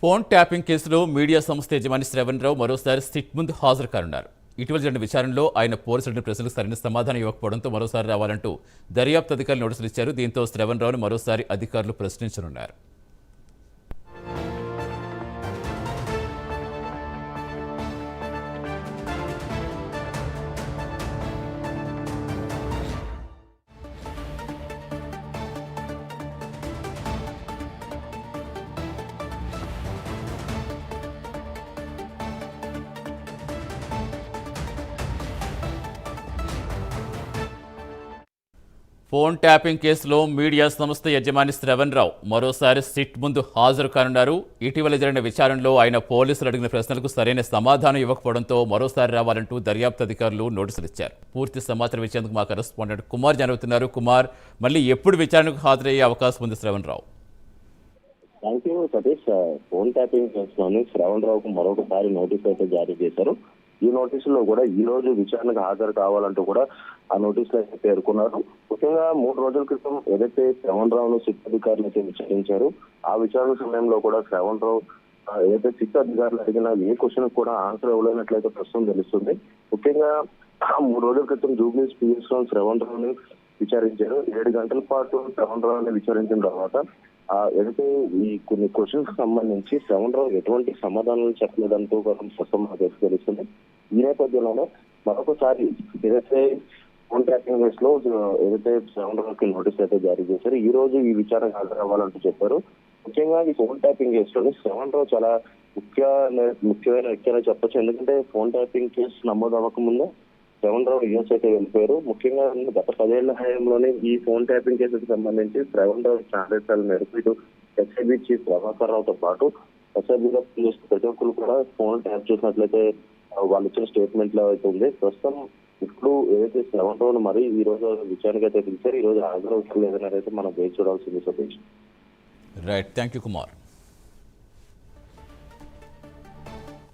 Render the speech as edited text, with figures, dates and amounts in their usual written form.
Phone tapping కేసులో media సంస్థ యజమాని శ్రవణ్ రావు మరోసారి సిట్ ముందు హాజరు కానున్నారు. ఇటీవల జరిగిన విచారణలో ఆయన పోలీసుల ప్రశ్నలకు సరైన సమాధానం ఇవ్వకపోవడంతో మరోసారి రావాలంటూ దర్యాప్తు అధికారులు నోటీసులు ఇచ్చారు. దీంతో శ్రవణ్ రావును మరోసారి అధికారులు ప్రశ్నించనున్నారు. ఫోన్ ట్యాపింగ్ కేసులో మీడియా సంస్థ యజమాని శ్రవణ్ రావు మరోసారి సిట్ ముందు హాజరు కానున్నారు. ఇటీవల జరిగిన విచారణలో ఆయన పోలీసులు అడిగిన ప్రశ్నలకు సరైన సమాధానం ఇవ్వకపోవడంతో మరోసారి రావాలంటూ దర్యాప్తు అధికారులు నోటీసులు ఇచ్చారు. పూర్తి సమాచారం ఇచ్చేందుకు మా కరెస్పాండెంట్ కుమార్ జరుగుతున్నారు. కుమార్, మళ్ళీ ఎప్పుడు విచారణకు హాజరయ్యే అవకాశం ఉంది Shravan Rao? Thank you Satish. Phone tapping కేసులోని శ్రవణ్ రావుకు మరొకసారి నోటీసు అయితే జారీ చేశారు. ఈ నోటీసులో కూడా ఈ రోజు విచారణకు హాజరు కావాలంటూ కూడా ఆ నోటీసులు అయితే పేర్కొన్నారు. ముఖ్యంగా 3 రోజుల క్రితం ఏదైతే శ్రవణ్ రావును సిట్ అధికారులు అయితే విచారించారు, ఆ విచారణ సమయంలో కూడా శ్రవణ్ రావు ఏదైతే సిట్ అధికారులు అడిగిన ఏ క్వశ్చన్ కూడా ఆన్సర్ ఇవ్వలేనట్లయితే ప్రస్తుతం తెలుస్తుంది. ముఖ్యంగా 3 రోజుల క్రితం జూబ్లీస్ పిఎస్ లో శ్రవణ్ రావుని విచారించారు. 7 గంటల పాటు శ్రవణ్ రావుని విచారించిన తర్వాత ఏదైతే ఈ కొన్ని క్వశ్చన్స్ సంబంధించి శ్రవణ్ రావు ఎటువంటి సమాధానాలు చెప్పలేదంటూ ప్రస్తుతం మాకు తెలుస్తుంది. ఈ నేపథ్యంలోనే మరొకసారి ఏదైతే ఫోన్ ట్యాపింగ్ కేసులో ఏదైతే శ్రవణ్ రావుకి నోటీస్ అయితే జారీ చేశారు, ఈ రోజు ఈ విచారణ హాజరవ్వాలంటూ చెప్పారు. ముఖ్యంగా ఈ ఫోన్ ట్యాపింగ్ కేసులో శ్రవణ్ రావు చాలా ముఖ్యమైన వ్యక్తి అని చెప్పొచ్చు. ఎందుకంటే ఫోన్ ట్యాపింగ్ కేసు నమోదు అవ్వకముందే శ్రవణ్ రావు యూఎస్ అయితే వెళ్ళిపోయారు. ముఖ్యంగా గత 10 ఏళ్ల హయాంలోనే ఈ ఫోన్ ట్యాపింగ్ కేసుకు సంబంధించి శ్రవణ్ రావు ఆదేశాల మేరకు ఇటు ఎస్ఐబి చీఫ్ ప్రభాకర్ రావుతో పాటు ఎస్ఐబిలో ప్రతి ఒక్కరు కూడా ఫోన్ ట్యాప్ చేసినట్లయితే వాళ్ళు ఇచ్చిన స్టేట్మెంట్ లో అయితే ఉంది. ప్రస్తుతం ఇప్పుడు ఏదైతే శ్రవణ్ రావును మరి ఈ రోజు విచారణకు అయితే పిలిచారు, ఈ రోజు హాజరవుతారు లేదని అయితే మనం వేచి చూడాల్సింది Satish. Right, thank you Kumar.